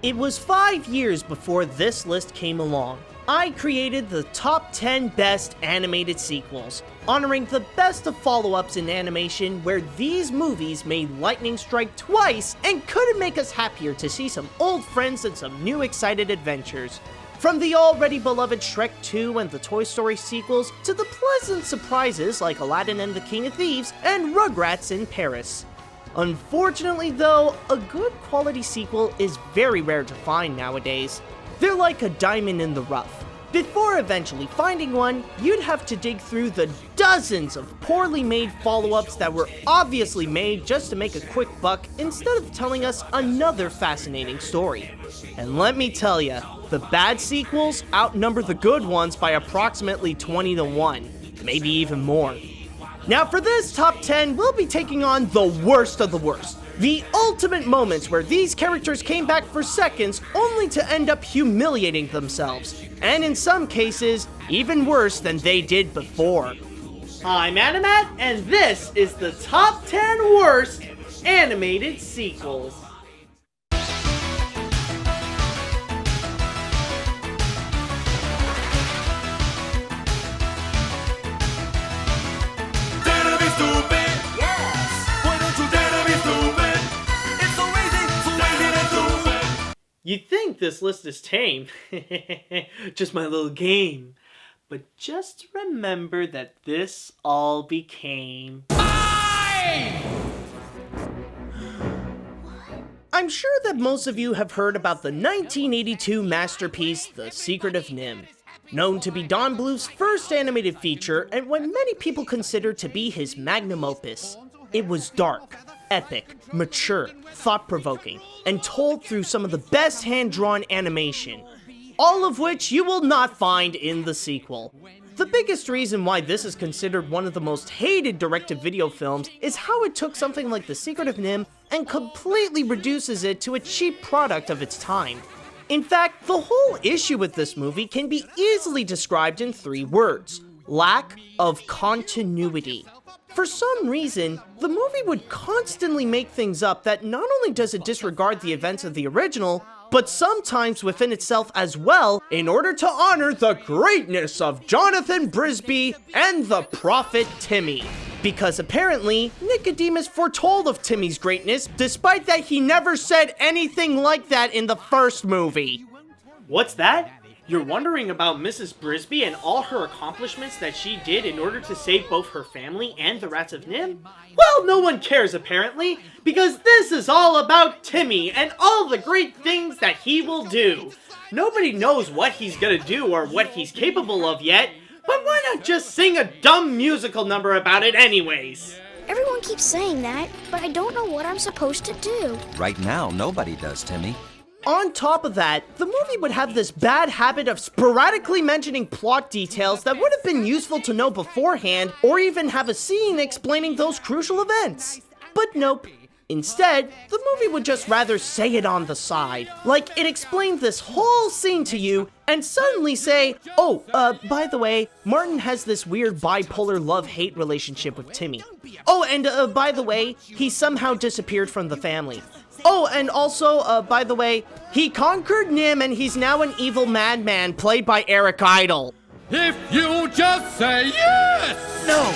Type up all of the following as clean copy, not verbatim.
It was 5 years before this list came along. I created the top 10 best animated sequels, honoring the best of follow-ups in animation where these movies made lightning strike twice and couldn't make us happier to see some old friends and some new excited adventures. From the already beloved Shrek 2 and the Toy Story sequels to the pleasant surprises like Aladdin and the King of Thieves and Rugrats in Paris. Unfortunately though, a good quality sequel is very rare to find nowadays. They're like a diamond in the rough. Before eventually finding one, you'd have to dig through the dozens of poorly made follow-ups that were obviously made just to make a quick buck instead of telling us another fascinating story. And let me tell ya, the bad sequels outnumber the good ones by approximately 20 to 1, maybe even more. Now for this top 10, we'll be taking on the worst of the worst. The ultimate moments where these characters came back for seconds only to end up humiliating themselves, and in some cases, even worse than they did before. I'm Animat, and this is the top 10 worst animated sequels. You'd think this list is tame, just my little game. But just remember that this all became mine! I'm sure that most of you have heard about the 1982 masterpiece, The Secret of NIMH. Known to be Don Bluth's first animated feature and what many people consider to be his magnum opus. It was dark, epic, mature, thought-provoking, and told through some of the best hand-drawn animation, all of which you will not find in the sequel. The biggest reason why this is considered one of the most hated direct-to-video films is how it took something like The Secret of NIMH and completely reduces it to a cheap product of its time. In fact, the whole issue with this movie can be easily described in 3 words: lack of continuity. For some reason, the movie would constantly make things up that not only does it disregard the events of the original, but sometimes within itself as well, in order to honor the greatness of Jonathan Brisby and the prophet Timmy. Because apparently, Nicodemus foretold of Timmy's greatness, despite that he never said anything like that in the first movie. What's that? You're wondering about Mrs. Brisby and all her accomplishments that she did in order to save both her family and the Rats of NIMH? Well, no one cares apparently, because this is all about Timmy and all the great things that he will do. Nobody knows what he's gonna do or what he's capable of yet, but why not just sing a dumb musical number about it anyways? Everyone keeps saying that, but I don't know what I'm supposed to do. Right now, nobody does, Timmy. On top of that, the movie would have this bad habit of sporadically mentioning plot details that would have been useful to know beforehand, or even have a scene explaining those crucial events. But nope. Instead, the movie would just rather say it on the side, like it explained this whole scene to you, and suddenly say, oh, by the way, Martin has this weird bipolar love-hate relationship with Timmy. Oh, and by the way, he somehow disappeared from the family. Oh, and also, by the way, he conquered NIMH and he's now an evil madman played by Eric Idle. If you just say yes! No.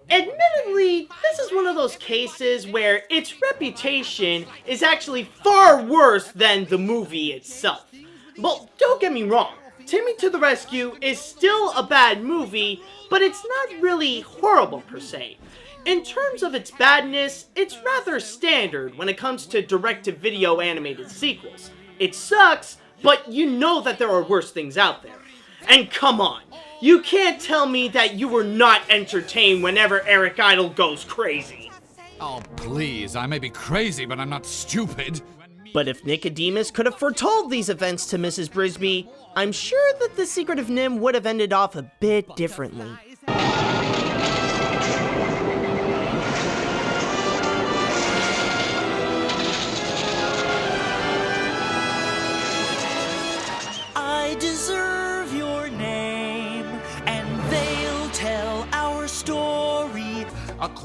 Admittedly, this is one of those cases where its reputation is actually far worse than the movie itself. But don't get me wrong, Timmy to the Rescue is still a bad movie, but it's not really horrible per se. In terms of its badness, it's rather standard when it comes to direct-to-video animated sequels. It sucks, but you know that there are worse things out there. And come on, you can't tell me that you were not entertained whenever Eric Idle goes crazy. Oh, please, I may be crazy, but I'm not stupid. But if Nicodemus could have foretold these events to Mrs. Brisby, I'm sure that The Secret of NIMH would have ended off a bit differently. I deserve your name, and they'll tell our story.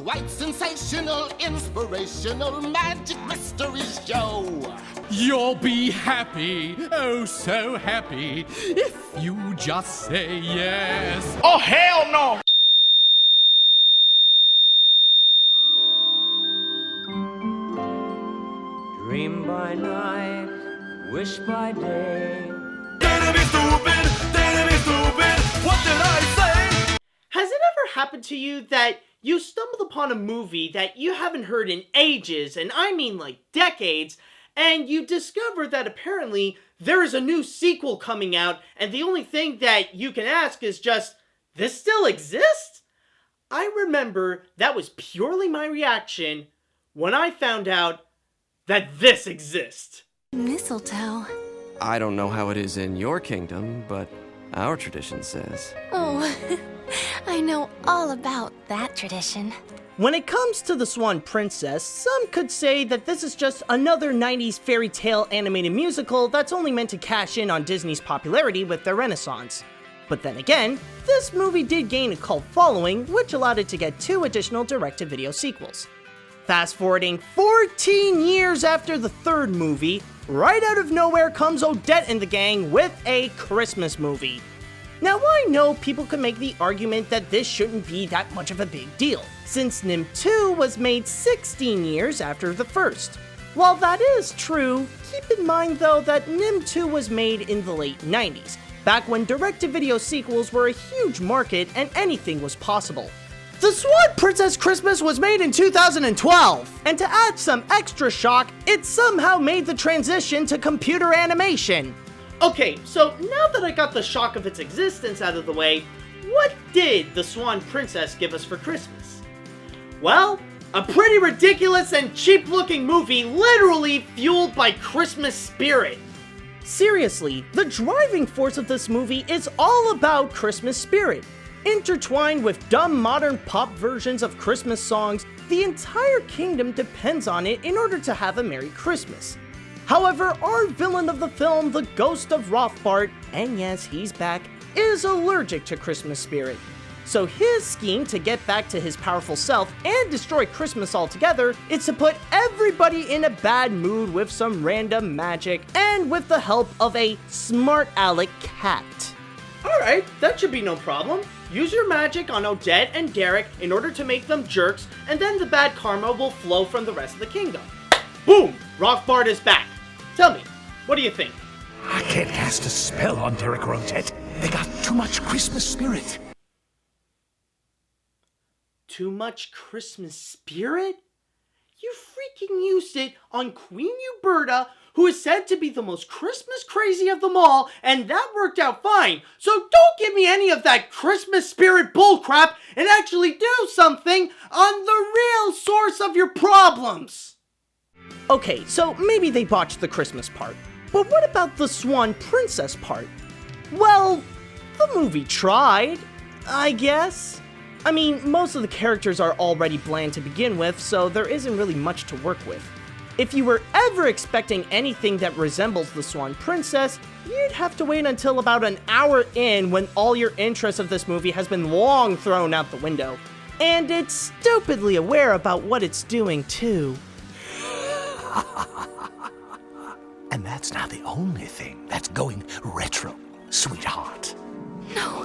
quite sensational, inspirational, magic mystery show. You'll be happy, oh so happy, if you just say yes. Oh, hell no! Dream by night, wish by day. Has it ever happened to you that you stumbled upon a movie that you haven't heard in ages, and I mean like decades, and you discover that apparently there is a new sequel coming out, and the only thing that you can ask is just, this still exists? I remember that was purely my reaction when I found out that this exists. Mistletoe. I don't know how it is in your kingdom, but our tradition says. Oh, I know all about that tradition. When it comes to the Swan Princess, some could say that this is just another 90s fairy tale animated musical that's only meant to cash in on Disney's popularity with their renaissance. But then again, this movie did gain a cult following, which allowed it to get 2 additional direct-to-video sequels. Fast forwarding 14 years after the 3rd movie, right out of nowhere comes Odette and the gang with a Christmas movie. Now I know people could make the argument that this shouldn't be that much of a big deal, since NIMH 2 was made 16 years after the first. While that is true, keep in mind though that NIMH 2 was made in the late 90s, back when direct-to-video sequels were a huge market and anything was possible. The Swan Princess Christmas was made in 2012, and to add some extra shock, it somehow made the transition to computer animation. Okay, so now that I got the shock of its existence out of the way, what did the Swan Princess give us for Christmas? Well, a pretty ridiculous and cheap-looking movie literally fueled by Christmas spirit. Seriously, the driving force of this movie is all about Christmas spirit. Intertwined with dumb modern pop versions of Christmas songs, the entire kingdom depends on it in order to have a Merry Christmas. However, our villain of the film, the ghost of Rothbart, and yes, he's back, is allergic to Christmas spirit. So his scheme to get back to his powerful self and destroy Christmas altogether is to put everybody in a bad mood with some random magic and with the help of a smart aleck cat. Alright, that should be no problem. Use your magic on Odette and Derek in order to make them jerks, and then the bad karma will flow from the rest of the kingdom. Boom! Rothbart is back. Tell me, what do you think? I can't cast a spell on Derek or Odette. They got too much Christmas spirit. Too much Christmas spirit? You freaking used it on Queen Uberta, who is said to be the most Christmas crazy of them all, and that worked out fine. So don't give me any of that Christmas spirit bullcrap and actually do something on the real source of your problems. Okay, so maybe they botched the Christmas part, but what about the Swan Princess part? Well, the movie tried, I guess. I mean, most of the characters are already bland to begin with, so there isn't really much to work with. If you were ever expecting anything that resembles the Swan Princess, you'd have to wait until about an hour in when all your interest of this movie has been long thrown out the window. And it's stupidly aware about what it's doing, too. And that's not the only thing that's going retro, sweetheart. No.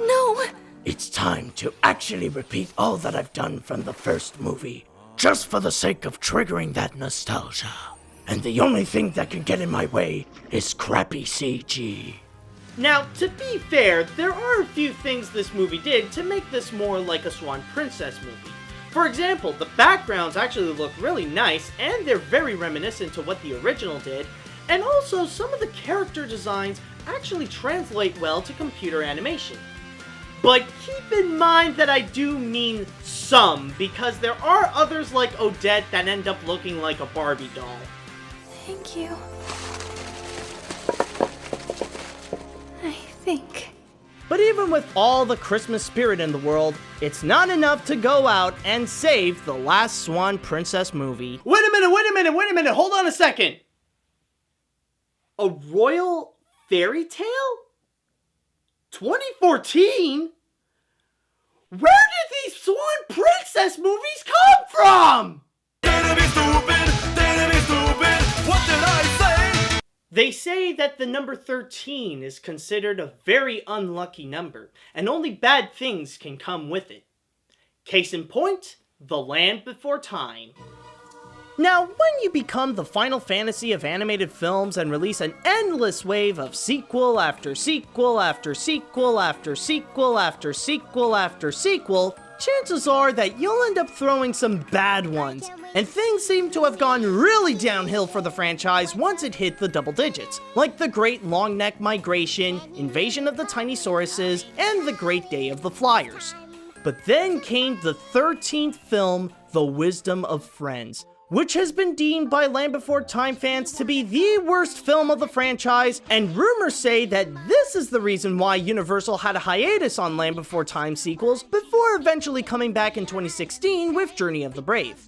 No. It's time to actually repeat all that I've done from the first movie, just for the sake of triggering that nostalgia. And the only thing that can get in my way is crappy CG. Now, to be fair, there are a few things this movie did to make this more like a Swan Princess movie. For example, the backgrounds actually look really nice, and they're very reminiscent to what the original did, and also some of the character designs actually translate well to computer animation. But keep in mind that I do mean some, because there are others like Odette that end up looking like a Barbie doll. Thank you. I think. But even with all the Christmas spirit in the world, it's not enough to go out and save the last Swan Princess movie. Wait a minute, hold on a second! A royal fairy tale? 2014? Where did these Swan Princess movies come from? What did I say? They say that the number 13 is considered a very unlucky number, and only bad things can come with it. Case in point, The Land Before Time. Now, when you become the Final Fantasy of animated films and release an endless wave of sequel after sequel after sequel after sequel after sequel after sequel, chances are that you'll end up throwing some bad ones, and things seem to have gone really downhill for the franchise once it hit the double digits, like the Great Longneck Migration, Invasion of the Tinosauruses, and the Great Day of the Flyers. But then came the 13th film, The Wisdom of Friends, which has been deemed by Land Before Time fans to be the worst film of the franchise, and rumors say that this is the reason why Universal had a hiatus on Land Before Time sequels before eventually coming back in 2016 with Journey of the Brave.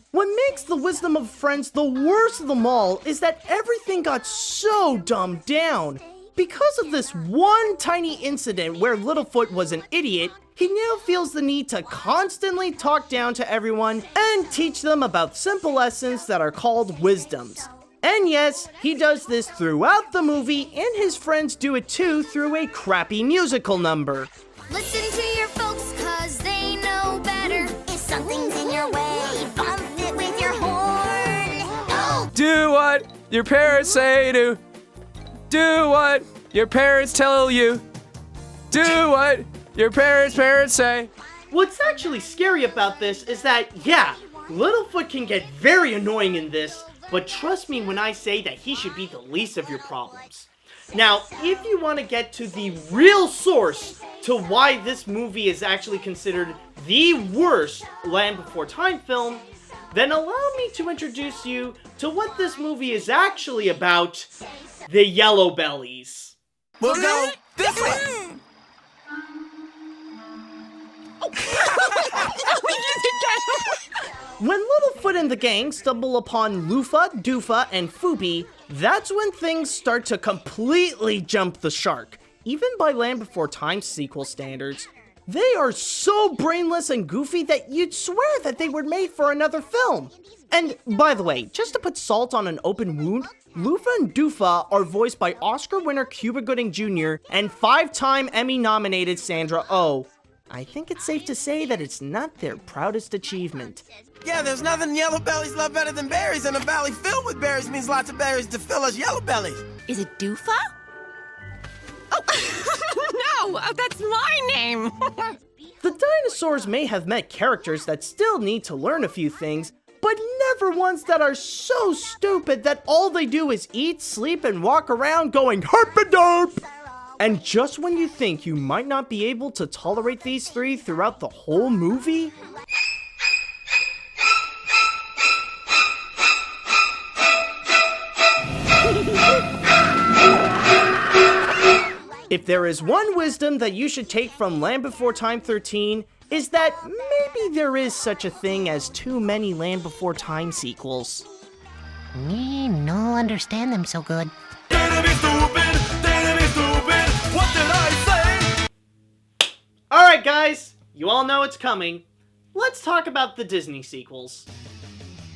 What makes The Wisdom of Friends the worst of them all is that everything got so dumbed down. Because of this one tiny incident where Littlefoot was an idiot, he now feels the need to constantly talk down to everyone and teach them about simple lessons that are called wisdoms. And yes, he does this throughout the movie, and his friends do it too through a crappy musical number. Listen to your folks, cause they know better. If something's in your way, bump it with your horn. Oh! Do what your parents say to. Do what your parents tell you. Do what your parents say. What's actually scary about this is that, yeah, Littlefoot can get very annoying in this, but trust me when I say that he should be the least of your problems. Now, if you want to get to the real source to why this movie is actually considered the worst Land Before Time film, then allow me to introduce you to what this movie is actually about: the Yellow Bellies. We'll go this way. When Littlefoot and the gang stumble upon Lufa, Doofa, and Fubi, that's when things start to completely jump the shark, even by Land Before Time sequel standards. They are so brainless and goofy that you'd swear that they were made for another film. And by the way, just to put salt on an open wound, Lufa and Doofa are voiced by Oscar winner Cuba Gooding Jr. and 5-time Emmy-nominated Sandra Oh. I think it's safe to say that it's not their proudest achievement. Yeah, there's nothing yellow bellies love better than berries, and a valley filled with berries means lots of berries to fill us yellow bellies. Is it Doofa? Oh, no, that's my name. The dinosaurs may have met characters that still need to learn a few things, but never ones that are so stupid that all they do is eat, sleep, and walk around going herp-a-derp. And just when you think you might not be able to tolerate these three throughout the whole movie, if there is one wisdom that you should take from Land Before Time 13, is that maybe there is such a thing as too many Land Before Time sequels. Me no understand them so good. What did I say? Alright guys, you all know it's coming. Let's talk about the Disney sequels.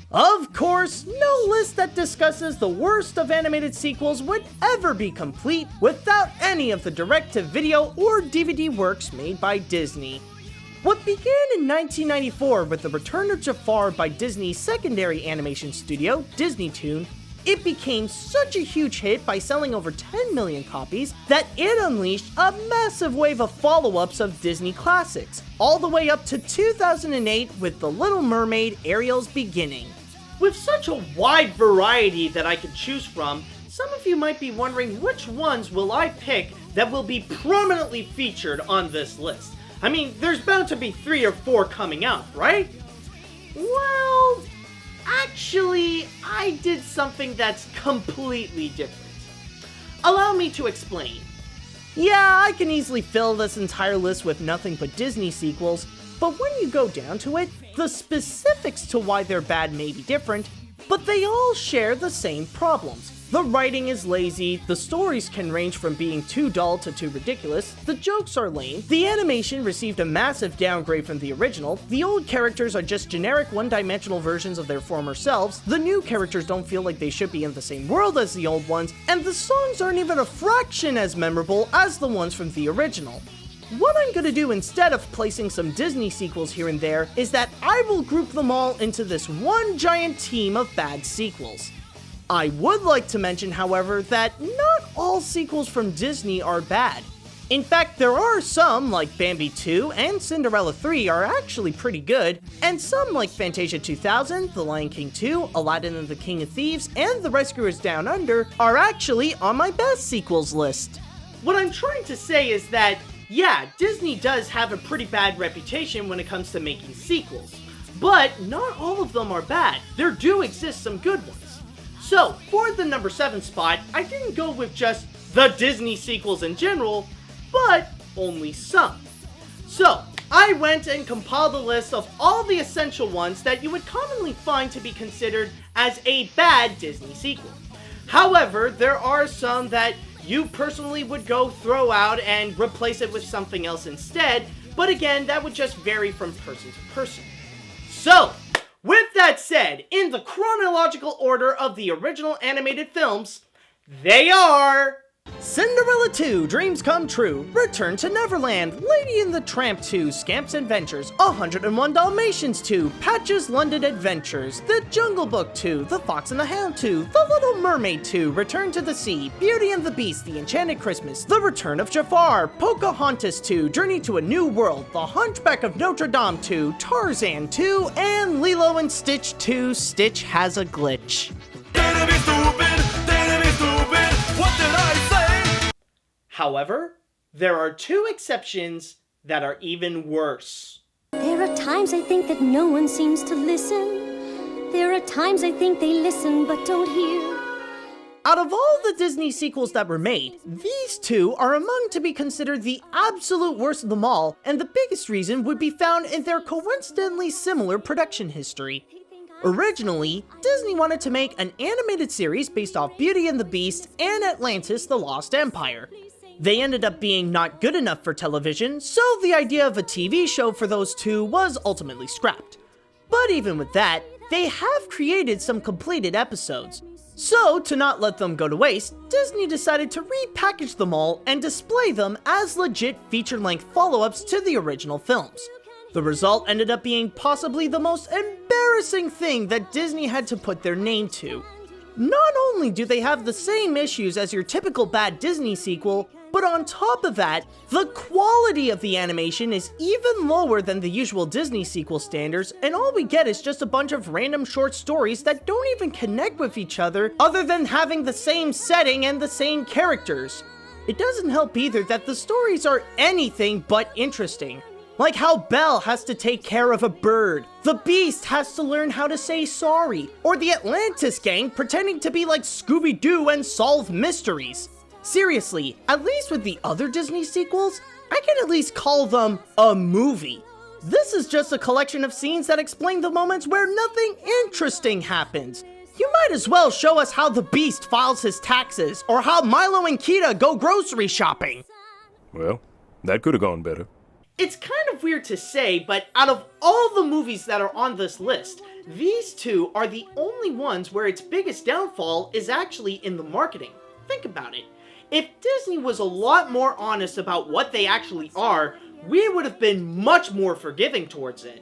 Of course, no list that discusses the worst of animated sequels would ever be complete without any of the direct-to-video or DVD works made by Disney. What began in 1994 with the return of Jafar by Disney's secondary animation studio, Disney Toon, it became such a huge hit by selling over 10 million copies that it unleashed a massive wave of follow-ups of Disney classics, all the way up to 2008 with The Little Mermaid: Ariel's Beginning. With such a wide variety that I could choose from, some of you might be wondering which ones will I pick that will be prominently featured on this list. I mean, there's bound to be 3 or 4 coming out, right? Well, actually, I did something that's completely different. Allow me to explain. Yeah, I can easily fill this entire list with nothing but Disney sequels, but when you go down to it, the specifics to why they're bad may be different, but they all share the same problems. The writing is lazy, the stories can range from being too dull to too ridiculous, the jokes are lame, the animation received a massive downgrade from the original, the old characters are just generic one-dimensional versions of their former selves, the new characters don't feel like they should be in the same world as the old ones, and the songs aren't even a fraction as memorable as the ones from the original. What I'm gonna do instead of placing some Disney sequels here and there is that I will group them all into this one giant team of bad sequels. I would like to mention, however, that not all sequels from Disney are bad. In fact, there are some, like Bambi 2 and Cinderella 3 are actually pretty good, and some like Fantasia 2000, The Lion King 2, Aladdin and the King of Thieves, and The Rescuers Down Under are actually on my best sequels list. What I'm trying to say is that, yeah, Disney does have a pretty bad reputation when it comes to making sequels, but not all of them are bad. There do exist some good ones. So, for the number 7 spot, I didn't go with just the Disney sequels in general, but only some. So, I went and compiled a list of all the essential ones that you would commonly find to be considered as a bad Disney sequel. However, there are some that you personally would go throw out and replace it with something else instead, but again, that would just vary from person to person. So, with that said, in the chronological order of the original animated films, they are Cinderella 2, Dreams Come True, Return to Neverland, Lady and the Tramp 2, Scamp's Adventures, 101 Dalmatians 2, Patch's London Adventures, The Jungle Book 2, The Fox and the Hound 2, The Little Mermaid 2, Return to the Sea, Beauty and the Beast, The Enchanted Christmas, The Return of Jafar, Pocahontas 2, Journey to a New World, The Hunchback of Notre Dame 2, Tarzan 2, and Lilo and Stitch 2, Stitch Has a Glitch. What did I say? However, there are two exceptions that are even worse. There are times I think that no one seems to listen. There are times I think they listen but don't hear. Out of all the Disney sequels that were made, these two are among to be considered the absolute worst of them all, and the biggest reason would be found in their coincidentally similar production history. Originally, Disney wanted to make an animated series based off Beauty and the Beast and Atlantis: The Lost Empire. They ended up being not good enough for television, so the idea of a TV show for those two was ultimately scrapped. But even with that, they have created some completed episodes. So, to not let them go to waste, Disney decided to repackage them all and display them as legit feature-length follow-ups to the original films. The result ended up being possibly the most embarrassing thing that Disney had to put their name to. Not only do they have the same issues as your typical bad Disney sequel, but on top of that, the quality of the animation is even lower than the usual Disney sequel standards, and all we get is just a bunch of random short stories that don't even connect with each other than having the same setting and the same characters. It doesn't help either that the stories are anything but interesting. Like how Belle has to take care of a bird, the Beast has to learn how to say sorry, or the Atlantis gang pretending to be like Scooby-Doo and solve mysteries. Seriously, at least with the other Disney sequels, I can at least call them a movie. This is just a collection of scenes that explain the moments where nothing interesting happens. You might as well show us how the Beast files his taxes, or how Milo and Kita go grocery shopping. Well, that could have gone better. It's kind of weird to say, but out of all the movies that are on this list, these two are the only ones where its biggest downfall is actually in the marketing. Think about it. If Disney was a lot more honest about what they actually are, we would have been much more forgiving towards it.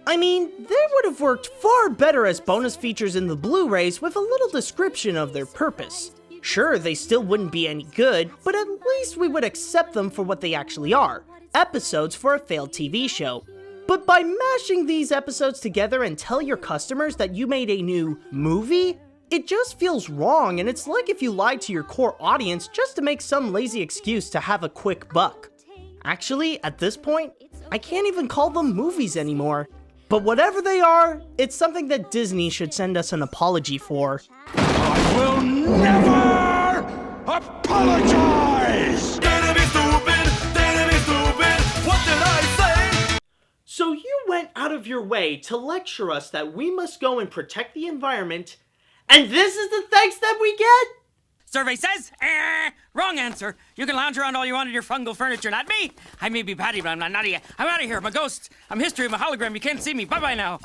I mean, they would have worked far better as bonus features in the Blu-rays with a little description of their purpose. Sure, they still wouldn't be any good, but at least we would accept them for what they actually are. Episodes for a failed TV show. But by mashing these episodes together and tell your customers that you made a new movie, it just feels wrong, and it's like if you lied to your core audience just to make some lazy excuse to have a quick buck. Actually, at this point, I can't even call them movies anymore. But whatever they are, it's something that Disney should send us an apology for. I will never apologize! What did I say? So you went out of of your way to lecture us that we must go and protect the environment, and this is the thanks that we get? Survey says, wrong answer. You can lounge around all you want in your fungal furniture, not me. I may be Patty, but I'm not Nadia. I'm out of here. I'm a ghost. I'm history. I'm a hologram. You can't see me. Bye-bye now.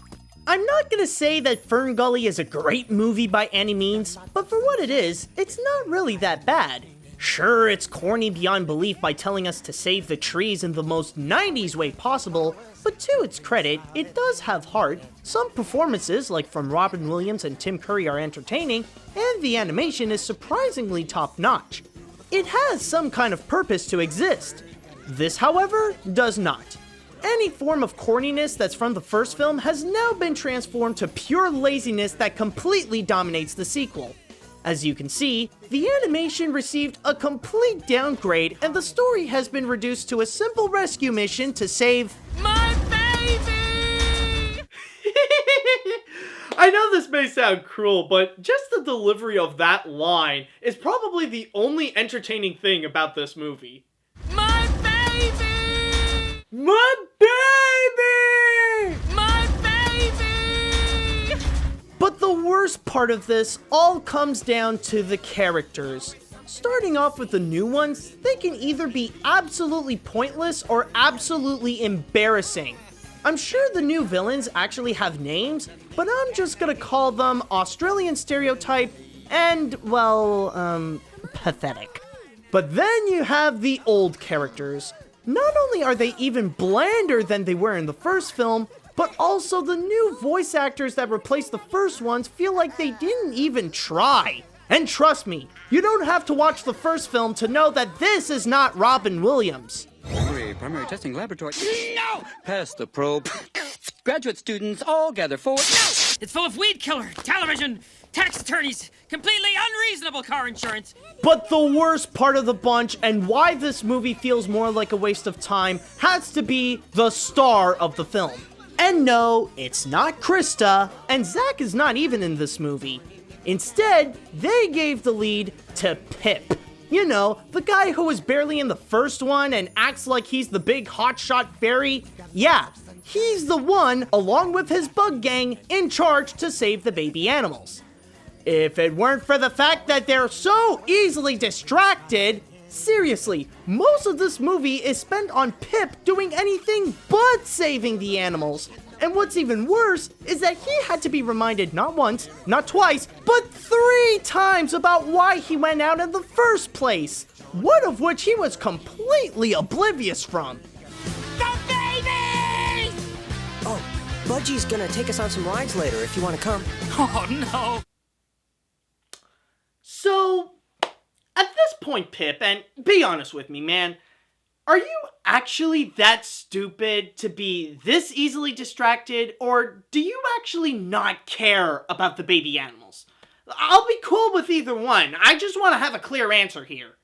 I'm not gonna say that Fern Gully is a great movie by any means, but for what it is, it's not really that bad. Sure, it's corny beyond belief by telling us to save the trees in the most 90s way possible, but to its credit, it does have heart. Some performances, like from Robin Williams and Tim Curry, are entertaining, and the animation is surprisingly top-notch. It has some kind of purpose to exist. This, however, does not. Any form of corniness that's from the first film has now been transformed to pure laziness that completely dominates the sequel. As you can see, the animation received a complete downgrade and the story has been reduced to a simple rescue mission to save my baby! I know this may sound cruel, but just the delivery of that line is probably the only entertaining thing about this movie. My baby! My baby! My baby! But the worst part of this all comes down to the characters. Starting off with the new ones, they can either be absolutely pointless or absolutely embarrassing. I'm sure the new villains actually have names, but I'm just gonna call them Australian Stereotype and, well, pathetic. But then you have the old characters. Not only are they even blander than they were in the first film, but also the new voice actors that replaced the first ones feel like they didn't even try. And trust me, you don't have to watch the first film to know that this is not Robin Williams. Primary testing laboratory. No! Pass the probe. Graduate students all gather forward. No! It's full of weed killer, television, tax attorneys, completely unreasonable car insurance. But the worst part of the bunch, and why this movie feels more like a waste of time, has to be the star of the film. And no, it's not Krista, and Zach is not even in this movie. Instead, they gave the lead to Pip. You know, the guy who was barely in the first one and acts like he's the big hotshot fairy. Yeah, he's the one, along with his bug gang, in charge to save the baby animals. If it weren't for the fact that they're so easily distracted, seriously, most of this movie is spent on Pip doing anything but saving the animals. And what's even worse is that he had to be reminded not once, not twice, but 3 times about why he went out in the first place. One of which he was completely oblivious from. The baby! Oh, Budgie's gonna take us on some rides later if you want to come. Oh, no. So, at this point, Pip, and be honest with me, man, are you actually that stupid to be this easily distracted, or do you actually not care about the baby animals? I'll be cool with either one. I just want to have a clear answer here.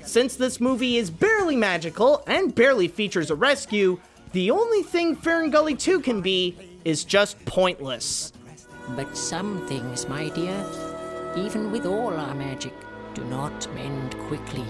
Since this movie is barely magical and barely features a rescue, the only thing Fern Gully 2 can be is just pointless. But some things, my dear, even with all our magic, do not mend quickly.